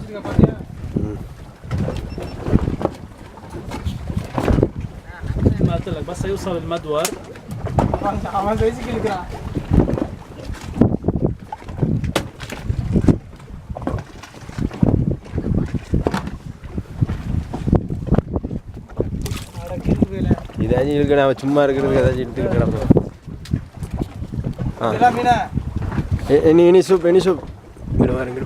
ما قلت لك بس يوصل المدور عمل زي كده كده இதாச்சும் இருக்கு நம்ம சும்மா இருக்கிறதுக்கு ஏதாச்சும் இட்டு கிடப்போம் இனி சூப் இனி சூப் இங்கே பாருங்க